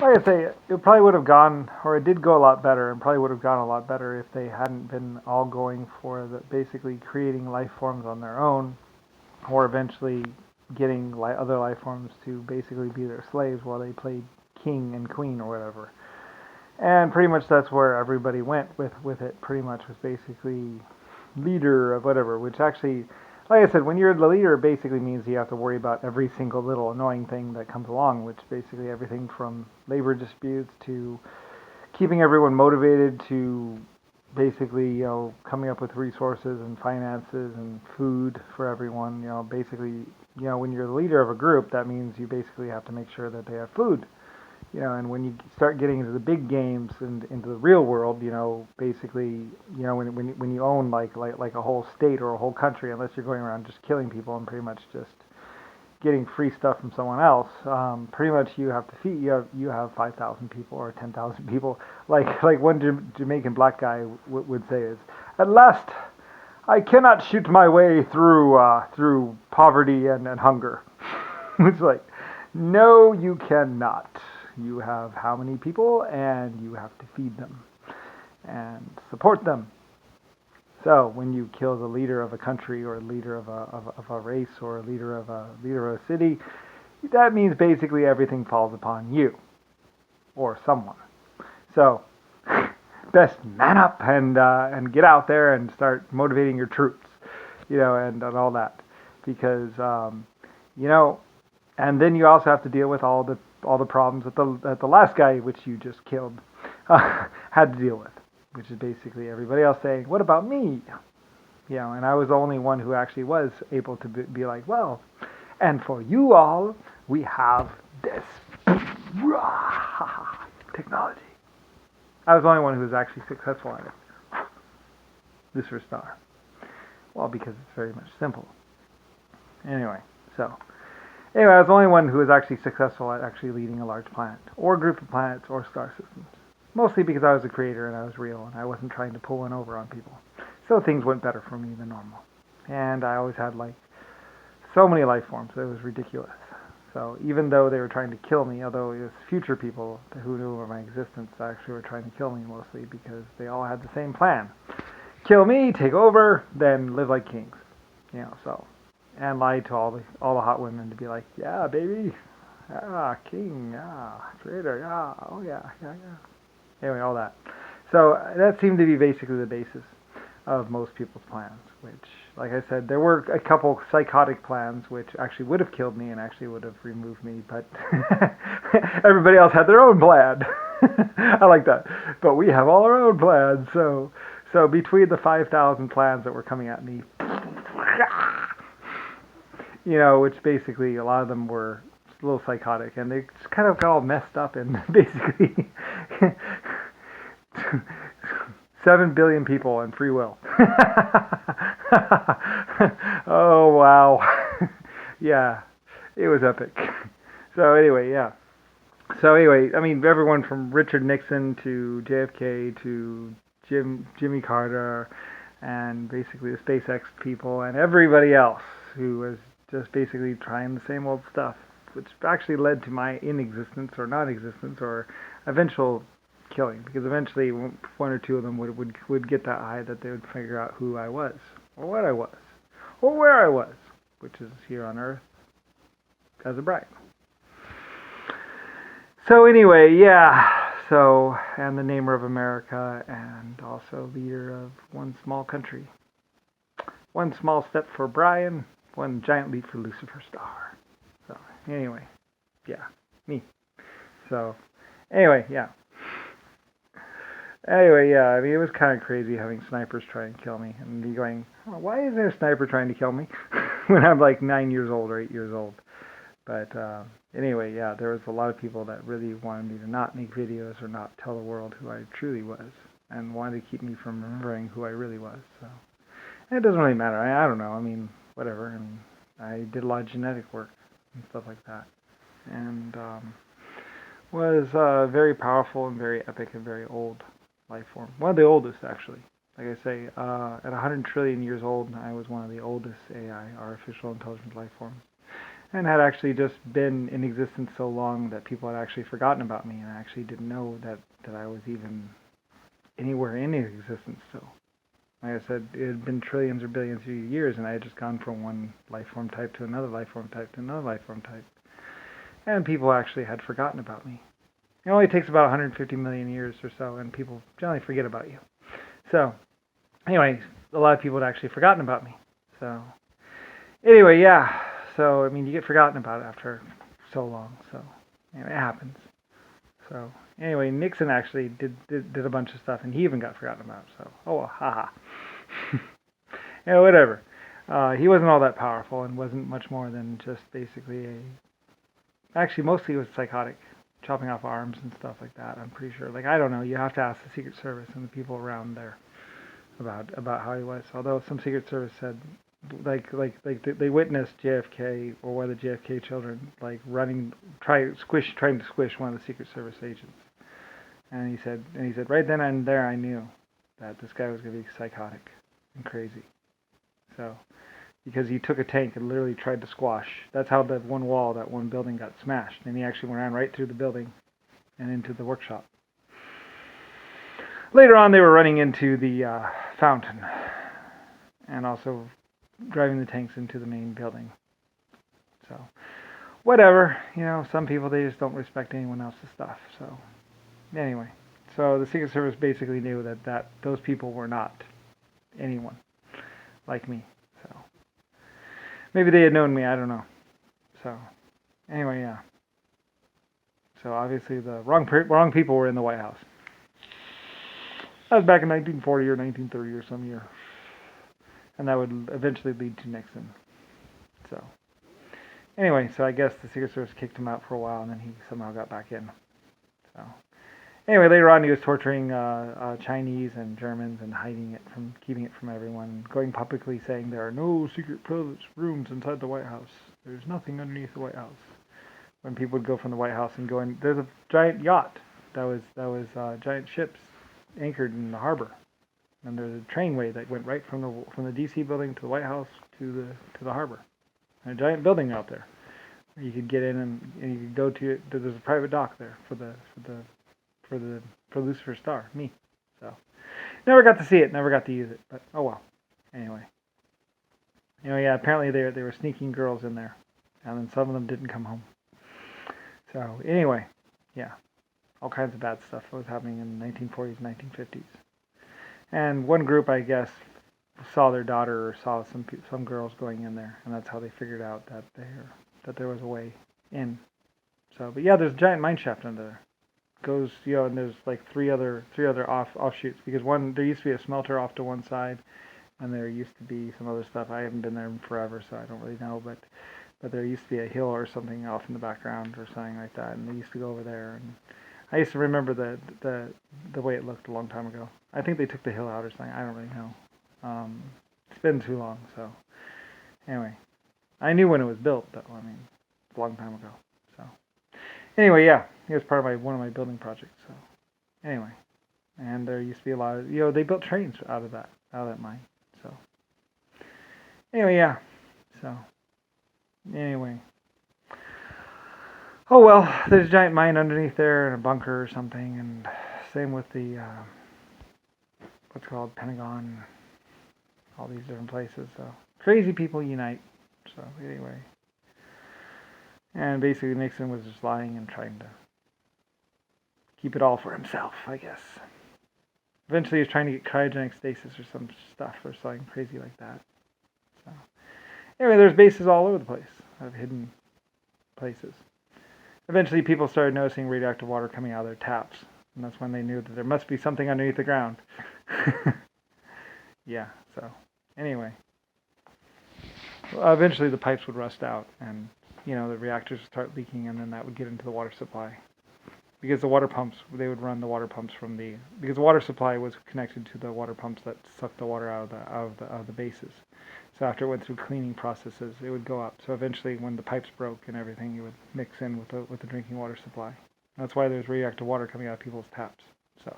like I say, it probably would have gone, or it did go a lot better, and probably would have gone a lot better if they hadn't been all going for the basically creating life forms on their own, or eventually getting other life forms to basically be their slaves while they played king and queen or whatever. And pretty much that's where everybody went with it. Pretty much was basically leader of whatever, which actually, like I said, when you're the leader, it basically means you have to worry about every single little annoying thing that comes along, which basically everything from labor disputes to keeping everyone motivated to basically, coming up with resources and finances and food for everyone. Basically, when you're the leader of a group, that means you basically have to make sure that they have food. And when you start getting into the big games and into the real world, basically, when you own like a whole state or a whole country, unless you're going around just killing people and pretty much just getting free stuff from someone else, pretty much you have to feed. You have 5,000 people or 10,000 people. Like one Jamaican black guy would say is, at last, I cannot shoot my way through poverty and hunger. It's like, no, you cannot. You have how many people, and you have to feed them and support them. So when you kill the leader of a country or a leader of a race or a leader of a city, that means basically everything falls upon you or someone. So best man up and get out there and start motivating your troops, and all that, because you know, and then you also have to deal with all the problems that the last guy, which you just killed, had to deal with, which is basically everybody else saying, "What about me?" And I was the only one who actually was able to be like, "Well, and for you all, we have this technology." I was the only one who was actually successful at it. This for star. Well, because it's very much simple. Anyway, I was the only one who was actually successful at actually leading a large planet, or group of planets, or star systems. Mostly because I was a creator and I was real and I wasn't trying to pull one over on people. So things went better for me than normal. And I always had so many life forms that it was ridiculous. So even though they were trying to kill me, although it was future people who knew of my existence actually were trying to kill me mostly because they all had the same plan. Kill me, take over, then live like kings. And lie to all the hot women to be like, "Yeah, baby, yeah, king, yeah, creator, yeah, oh yeah, yeah, yeah." Anyway, all that. So that seemed to be basically the basis of most people's plans, which, like I said, there were a couple psychotic plans which actually would have killed me and actually would have removed me, but everybody else had their own plan. I like that. But we have all our own plans, so between the 5,000 plans that were coming at me, which basically a lot of them were a little psychotic, and they just kind of got all messed up and basically 7 billion people and free will. Oh, wow. Yeah, it was epic. So anyway, yeah. So anyway, I mean, everyone from Richard Nixon to JFK to Jimmy Carter and basically the SpaceX people and everybody else who was just basically trying the same old stuff, which actually led to my inexistence or non-existence or eventual killing, because eventually one or two of them would get that high that they would figure out who I was, or what I was, or where I was, which is here on Earth as a bride. So anyway, yeah, and the namer of America, and also leader of one small country. One small step for Brian, one giant leap for Lucifer Star. So anyway, yeah, me. So anyway, yeah. Anyway, yeah, I mean, it was kind of crazy having snipers try and kill me, and me going, "Oh, why is there a sniper trying to kill me?" when I'm like 9 years old or 8 years old. But anyway, yeah, there was a lot of people that really wanted me to not make videos or not tell the world who I truly was, and wanted to keep me from remembering who I really was. So and it doesn't really matter. I don't know. I mean, whatever. I mean, I did a lot of genetic work and stuff like that, and was very powerful and very epic and very old life form. One of the oldest, actually. Like I say, at 100 trillion years old, I was one of the oldest AI, artificial intelligent life forms. and had actually just been in existence so long that people had actually forgotten about me, and I actually didn't know that I was even anywhere in existence still. Like I said, it had been trillions or billions of years, and I had just gone from one life form type to another life form type to another life form type. And people actually had forgotten about me. It only takes about 150 million years or so, and people generally forget about you. So, anyway, a lot of people had actually forgotten about me. So, anyway, yeah. So, I mean, you get forgotten about after so long. So, anyway, it happens. So, anyway, Nixon actually did a bunch of stuff, and he even got forgotten about. So, oh well, haha. Yeah, whatever. He wasn't all that powerful, and wasn't much more than just basically a. Actually, mostly he was psychotic, chopping off arms and stuff like that. I'm pretty sure. Like, I don't know. You have to ask the Secret Service and the people around there about how he was. Although some Secret Service said, they witnessed JFK or one of the JFK children like trying to squish one of the Secret Service agents. And he said, right then and there I knew that this guy was going to be psychotic and crazy. So, because he took a tank and literally tried to squash. That's how that one building got smashed. And he actually ran right through the building and into the workshop. Later on, they were running into the fountain and also driving the tanks into the main building. So, whatever. Some people, they just don't respect anyone else's stuff. So, anyway. So, the Secret Service basically knew that those people were not anyone like me. So, maybe they had known me, I don't know. So, anyway, yeah. So, obviously, the wrong people were in the White House. That was back in 1940 or 1930 or some year. And that would eventually lead to Nixon. So, anyway, so I guess the Secret Service kicked him out for a while, and then he somehow got back in. So, anyway, later on he was torturing Chinese and Germans and keeping it from everyone, going publicly saying there are no secret rooms inside the White House. There's nothing underneath the White House. When people would go from the White House and go in, there's a giant yacht that was giant ships anchored in the harbor, and there's a trainway that went right from the D.C. building to the White House to the harbor, and a giant building out there. You could get in and you could go to it. There's a private dock there for Lucifer Star, me. So never got to see it, never got to use it, but oh well. Anyway, yeah. Apparently they were sneaking girls in there, and then some of them didn't come home. So anyway, yeah. All kinds of bad stuff was happening in the 1940s, 1950s. And one group, I guess, saw their daughter or saw some girls going in there, and that's how they figured out that there was a way in. So, but yeah, there's a giant mine shaft under there. Goes, and there's like three other offshoots, because there used to be a smelter off to one side, and there used to be some other stuff. I haven't been there in forever, so I don't really know, but there used to be a hill or something off in the background or something like that, and they used to go over there, and I used to remember the way it looked a long time ago. I think they took the hill out or something. I don't really know. It's been too long, so anyway. I knew when it was built, though. I mean, a long time ago. So anyway, yeah. It was part of one of my building projects. So anyway. And there used to be a lot of, they built trains out of that mine. So anyway, yeah. So anyway. Oh well, there's a giant mine underneath there and a bunker or something, and same with the what's called Pentagon, all these different places. So crazy people unite. So anyway, and basically Nixon was just lying and trying to keep it all for himself, I guess. Eventually, he was trying to get cryogenic stasis or some stuff or something crazy like that. So anyway, there's bases all over the place of hidden places. Eventually, people started noticing radioactive water coming out of their taps, and that's when they knew that there must be something underneath the ground. Yeah, so anyway. Eventually, the pipes would rust out, and, the reactors would start leaking, and then that would get into the water supply. Because the water pumps, they would run the water pumps because the water supply was connected to the water pumps that sucked the water out of the bases. So after it went through cleaning processes, it would go up. So eventually, when the pipes broke and everything, it would mix in with the drinking water supply. That's why there's radioactive water coming out of people's taps. So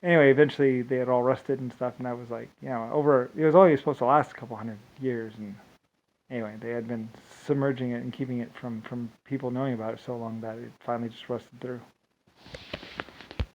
anyway, eventually they had all rusted and stuff, and that was like, it was only supposed to last a couple hundred years, and anyway, they had been submerging it and keeping it from people knowing about it so long that it finally just rusted through.